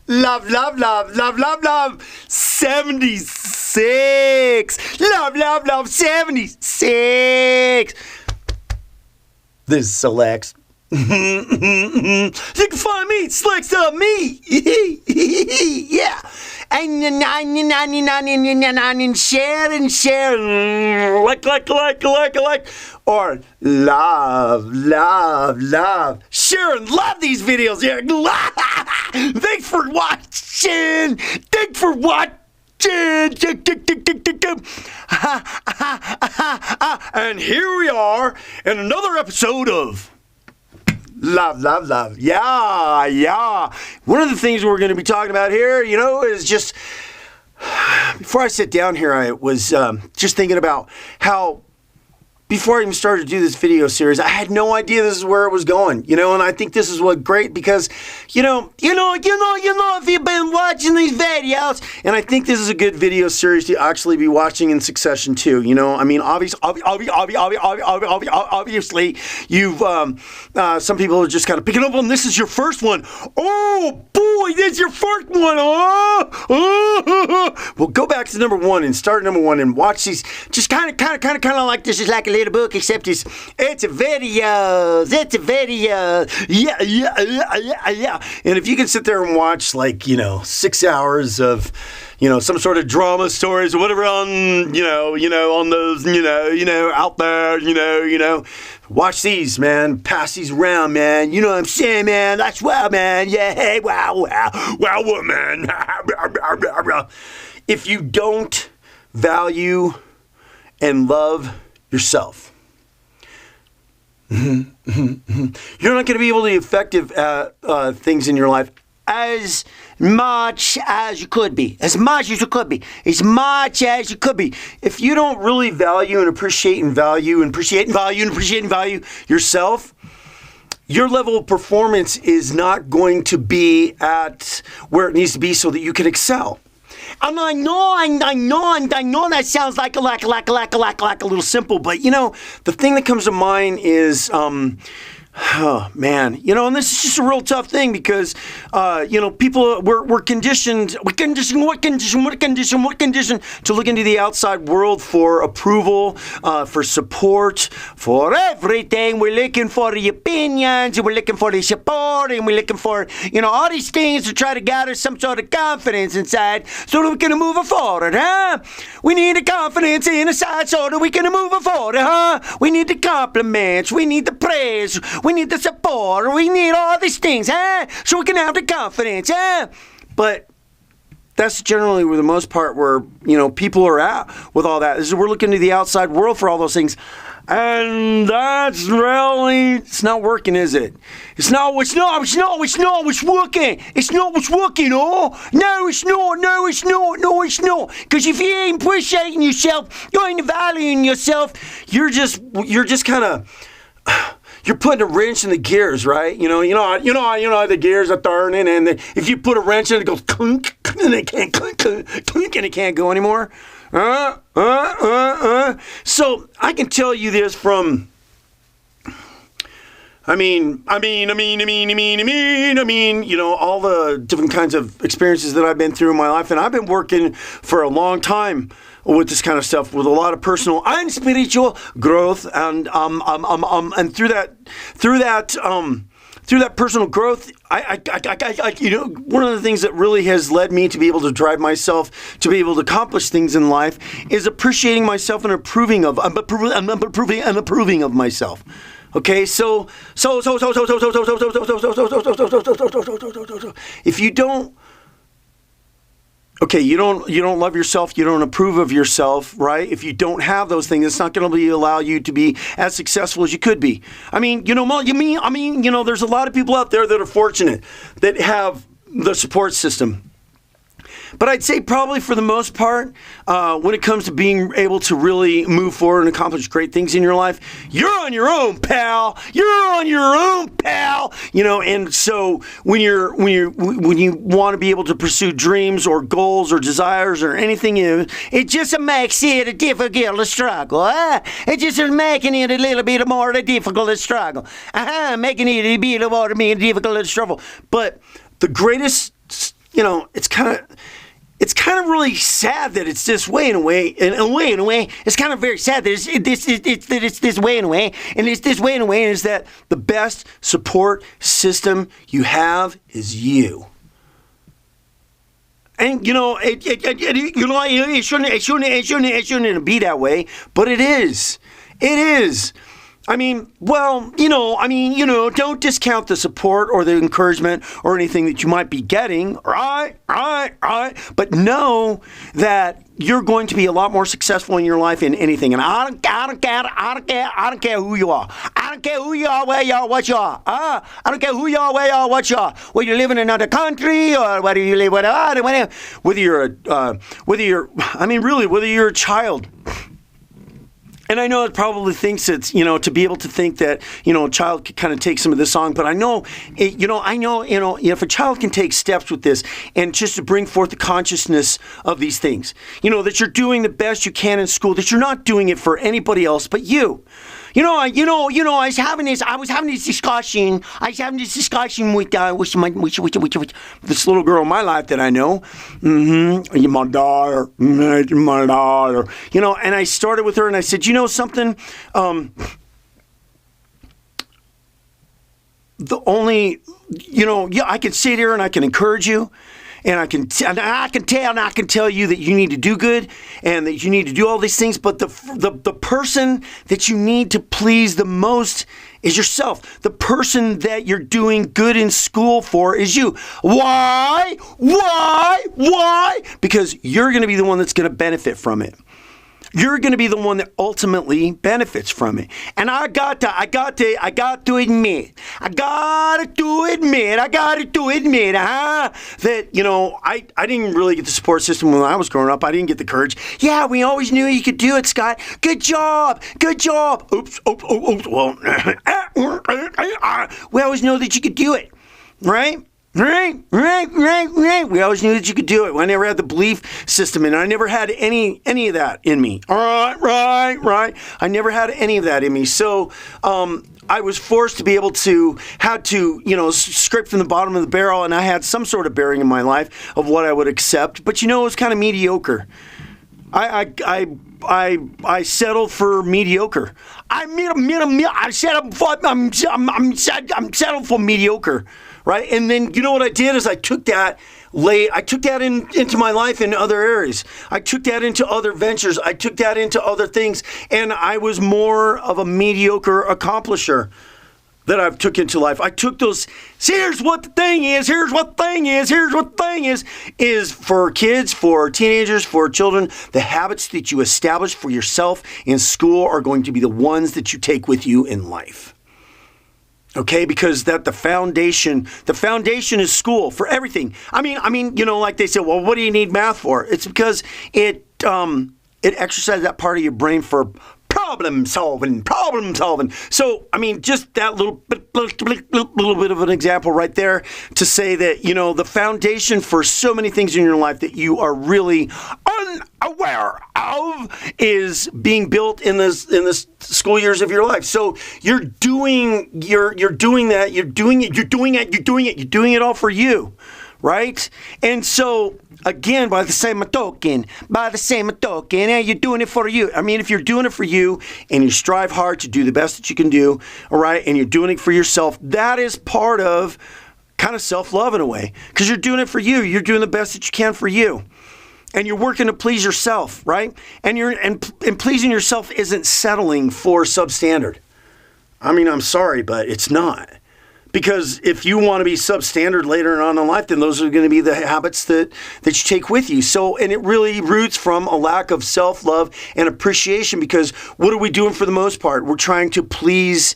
Love, love, love, love, love, love. 76. Love, love, love. 76. This is Selects. You can find me at Selects.me. Yeah. And share and share. Like. Or love. Share and love these videos. Yeah. Thanks for watching. And here we are in another episode of Love. Yeah. One of the things we're going to be talking about here, is just, before I sit down here, I was just thinking about how, before I even started to do this video series, I had no idea this is where it was going, and I think this is what great because, if you've been watching these videos, and I think this is a good video series to actually be watching in succession too, obviously, you've, some people are just kind of picking up on this is your first one. Oh boy, this is your first one, Well, go back to number one and start number one and watch these, just kind of like this is like a little book, except it's a video. Yeah. And if you can sit there and watch 6 hours of, some sort of drama stories or whatever on, on those, out there, watch these, man. Pass these around, man. You know what I'm saying, man? That's wow, man. Yeah, hey, wow, what, man? If you don't value and love yourself, you're not going to be able to be effective at things in your life as much as you could be. If you don't really value and appreciate yourself, your level of performance is not going to be at where it needs to be so that you can excel. And I know that sounds like a little simple, but the thing that comes to mind is, oh man, and this is just a real tough thing because, people, we're conditioned to look into the outside world for approval, for support, for everything. We're looking for the opinions, and we're looking for the support, and we're looking for, all these things to try to gather some sort of confidence inside so that we can move forward, huh? We need the confidence inside so that we can move forward, huh? We need the compliments, we need the praise, we need the support. We need all these things, huh? So we can have the confidence, huh? But that's generally where the most part where, people are at with all that. Is we're looking to the outside world for all those things. And that's really, it's not working, is it? It's not working. It's not working, oh? No, it's not. Because if you ain't appreciating yourself, you ain't valuing yourself, you're just kind of, you're putting a wrench in the gears, right? The gears are turning, and if you put a wrench in it, it goes clunk, and it can't clunk, and it can't go anymore. So I can tell you this from, all the different kinds of experiences that I've been through in my life, and I've been working for a long time with this kind of stuff, with a lot of personal and spiritual growth, and through that personal growth, I one of the things that really has led me to be able to drive myself to be able to accomplish things in life is appreciating myself and approving of myself. Okay, so if you don't. Okay, you don't love yourself, you don't approve of yourself, right? If you don't have those things, it's not going to allow you to be as successful as you could be. There's a lot of people out there that are fortunate that have the support system. But I'd say probably for the most part, when it comes to being able to really move forward and accomplish great things in your life, you're on your own, pal. And so when you want to be able to pursue dreams or goals or desires or anything, it just makes it a difficult struggle. It just is making it a little bit more difficult struggle. Making it a bit more difficult struggle. But the greatest it's kind of really sad that it's this way in a way. It's kind of very sad that it's this way in a way, and it's this way in a way, and is that the best support system you have is you. And it shouldn't be that way, but it is. It is. Don't discount the support or the encouragement or anything that you might be getting, right? But know that you're going to be a lot more successful in your life in anything. And I don't care who you are. I don't care who you are, where you are, what you are. I don't care who you are, where you are, what you are. Whether you live in another country or whether you live whether you're a child. And I know it probably thinks it's, to be able to think that, a child could kind of take some of this on, but I know, if a child can take steps with this and just to bring forth the consciousness of these things, that you're doing the best you can in school, that you're not doing it for anybody else but you. I was having this discussion with this little girl in my life that I know. My daughter. And I started with her and I said, something? I can sit here and I can encourage you. And I can tell you that you need to do good and that you need to do all these things. But the person that you need to please the most is yourself. The person that you're doing good in school for is you. Why? Because you're going to be the one that's going to benefit from it. You're going to be the one that ultimately benefits from it. And I got to admit that, I didn't really get the support system when I was growing up. I didn't get the courage. Yeah, we always knew you could do it, Scott. Good job. Oops. Well, we always know that you could do it, right? Right. We always knew that you could do it. I never had the belief system, and I never had any of that in me. All right. I never had any of that in me. So I was forced to be able to, scrape from the bottom of the barrel, and I had some sort of bearing in my life of what I would accept. But it was kind of mediocre. I settled for mediocre. I'm settled for mediocre. Right? And then, what I did is I took that into my life in other areas. I took that into other ventures. I took that into other things. And I was more of a mediocre accomplisher that I've took into life. I took those, here's what the thing is for kids, for teenagers, for children. The habits that you establish for yourself in school are going to be the ones that you take with you in life. Okay, because the foundation is school for everything. Like they say, well, what do you need math for? It's because it exercises that part of your brain for problem solving. So, just that little bit of an example right there to say that, the foundation for so many things in your life that you are really unaware of is being built in this school years of your life. So you're doing it all for you. Right? And so, again, by the same token, you're doing it for you. If you're doing it for you and you strive hard to do the best that you can do, all right, and you're doing it for yourself, that is part of kind of self-love in a way, because you're doing it for you. You're doing the best that you can for you. And you're working to please yourself, right? And pleasing yourself isn't settling for substandard. I'm sorry, but it's not. Because if you want to be substandard later on in life, then those are going to be the habits that you take with you. So, and it really roots from a lack of self-love and appreciation, because what are we doing for the most part? We're trying to please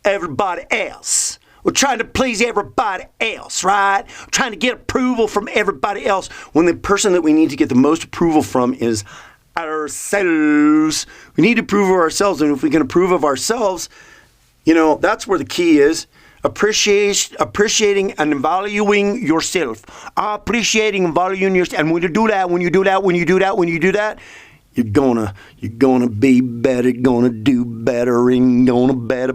everybody else. We're trying to please everybody else, right? We're trying to get approval from everybody else, when the person that we need to get the most approval from is ourselves. We need to approve of ourselves, and if we can approve of ourselves, that's where the key is. Appreciating and valuing yourself. Appreciating and valuing yourself. And when you do that, you're gonna be better, gonna do better, and gonna better.